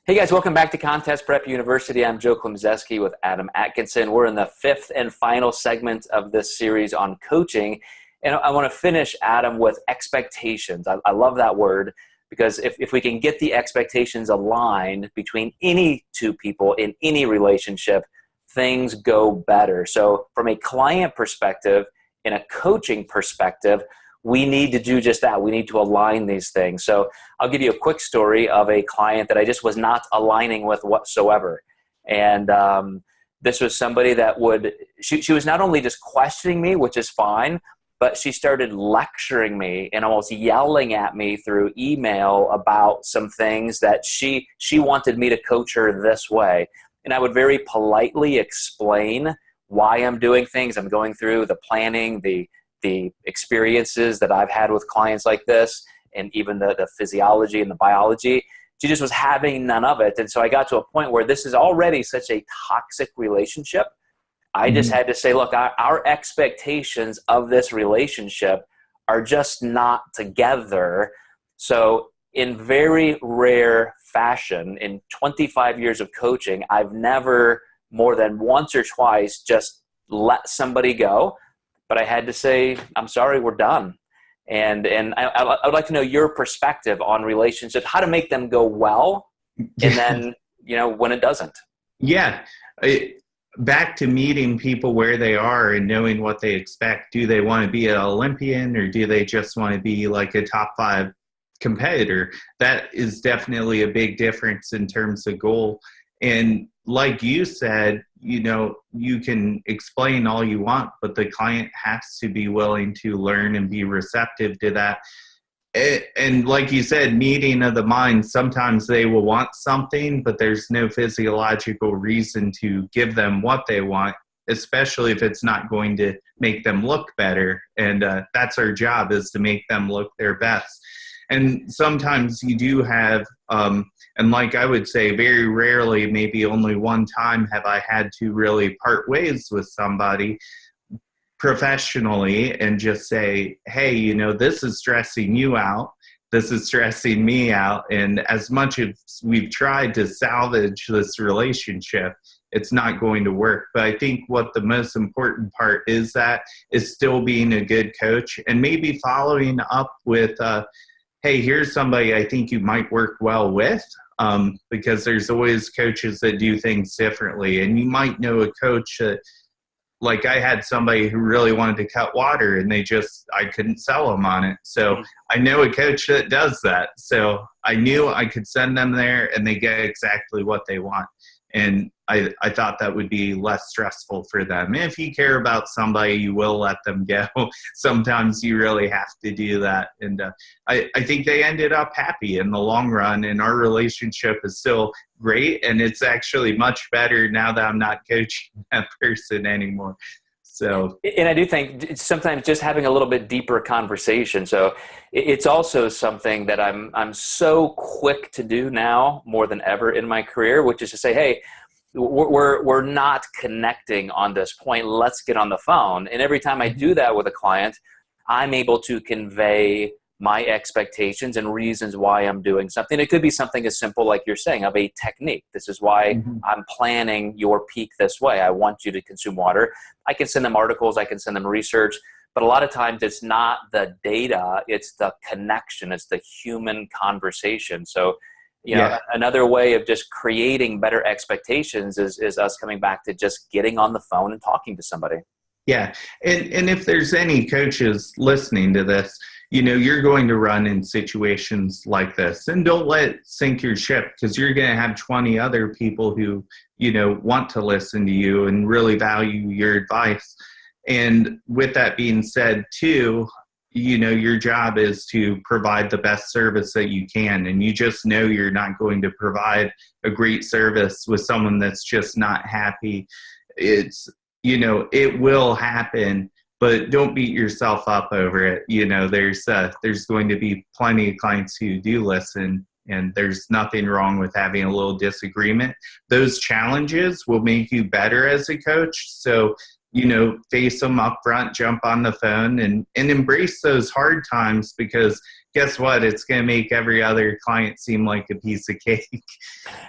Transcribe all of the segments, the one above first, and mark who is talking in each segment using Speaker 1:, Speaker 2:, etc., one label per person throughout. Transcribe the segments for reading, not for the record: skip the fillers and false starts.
Speaker 1: Hey guys, welcome back to Contest Prep University. I'm Joe Klemczewski with Adam Atkinson. We're in the fifth and final segment of this series on coaching. And I want to finish, Adam, with expectations. I love that word because if we can get the expectations aligned between any two people in any relationship, things go better. So from a client perspective, in a coaching perspective, we need to do just that. We need to align these things. So I'll give you a quick story of a client that I just was not aligning with whatsoever. And this was somebody that she was not only just questioning me, which is fine, but she started lecturing me and almost yelling at me through email about some things that she wanted me to coach her this way. And I would very politely explain why I'm doing things. I'm going through the planning, the experiences that I've had with clients like this, and even the physiology and the biology. She just was having none of it. And so I got to a point where this is already such a toxic relationship. I just had to say, look, our expectations of this relationship are just not together. So in very rare fashion, in 25 years of coaching, I've never more than once or twice just let somebody go. But I had to say, I'm sorry, we're done. And I would like to know your perspective on relationships, how to make them go well, and then, when it doesn't.
Speaker 2: Yeah. Back to meeting people where they are and knowing what they expect. Do they want to be an Olympian, or do they just want to be like a top 5 competitor? That is definitely a big difference in terms of goal. And like you said, you can explain all you want, but the client has to be willing to learn and be receptive to that. And like you said, meeting of the mind, sometimes they will want something, but there's no physiological reason to give them what they want, especially if it's not going to make them look better. And that's our job, is to make them look their best. And sometimes you do have, and like I would say, very rarely, maybe only one time have I had to really part ways with somebody professionally and just say, hey, this is stressing you out. This is stressing me out. And as much as we've tried to salvage this relationship, it's not going to work. But I think what the most important part is still being a good coach, and maybe following up with, hey, here's somebody I think you might work well with, because there's always coaches that do things differently. And you might know a coach that, like I had somebody who really wanted to cut water, and I couldn't sell them on it. So I know a coach that does that. So I knew I could send them there and they get exactly what they want. And I thought that would be less stressful for them. If you care about somebody, you will let them go. Sometimes you really have to do that. And I think they ended up happy in the long run, and our relationship is still great. And it's actually much better now that I'm not coaching that person anymore. So,
Speaker 1: and I do think sometimes just having a little bit deeper conversation. So it's also something that I'm so quick to do now more than ever in my career, which is to say, hey, we're not connecting on this point. Let's get on the phone. And every time I do that with a client, I'm able to convey my expectations and reasons why I'm doing something. It could be something as simple, like you're saying, of a technique. This is why I'm planning your peak this way. I want you to consume water. I can send them articles, I can send them research, but a lot of times it's not the data, it's the connection, it's the human conversation. So, another way of just creating better expectations is us coming back to just getting on the phone and talking to somebody.
Speaker 2: Yeah. And if there's any coaches listening to this, you're going to run in situations like this, and don't let it sink your ship, because you're going to have 20 other people who, want to listen to you and really value your advice. And with that being said too, your job is to provide the best service that you can. And you just know you're not going to provide a great service with someone that's just not happy. It will happen, but don't beat yourself up over it. There's going to be plenty of clients who do listen, and there's nothing wrong with having a little disagreement. Those challenges will make you better as a coach. So you know, face them up front, jump on the phone, and embrace those hard times, because guess what? It's going to make every other client seem like a piece of cake.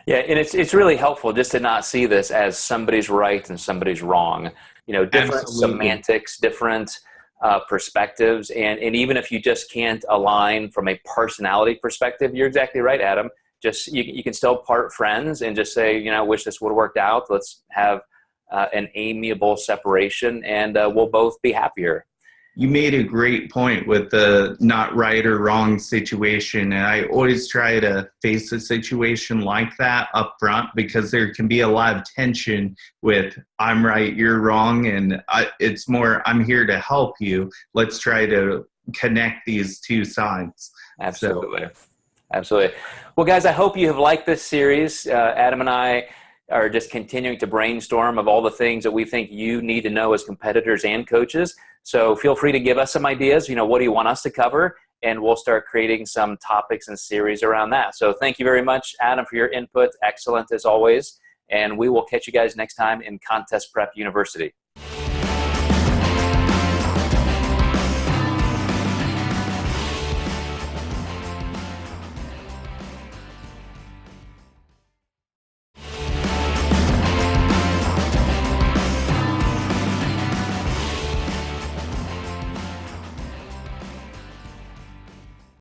Speaker 1: Yeah, and it's really helpful just to not see this as somebody's right and somebody's wrong. You know, different
Speaker 2: Absolutely.
Speaker 1: semantics, different perspectives, and even if you just can't align from a personality perspective, you're exactly right, Adam. Just you can still part friends and just say, you know, wish this would have worked out. Let's have an amiable separation, and we'll both be happier.
Speaker 2: You made a great point with the not right or wrong situation. And I always try to face a situation like that up front, because there can be a lot of tension with I'm right, you're wrong. And it's more, I'm here to help you. Let's try to connect these two sides.
Speaker 1: Absolutely.
Speaker 2: So,
Speaker 1: Absolutely. Well, guys, I hope you have liked this series. Adam and I are just continuing to brainstorm of all the things that we think you need to know as competitors and coaches. So feel free to give us some ideas. You know, what do you want us to cover? And we'll start creating some topics and series around that. So thank you very much, Adam, for your input. Excellent as always. And we will catch you guys next time in Contest Prep University.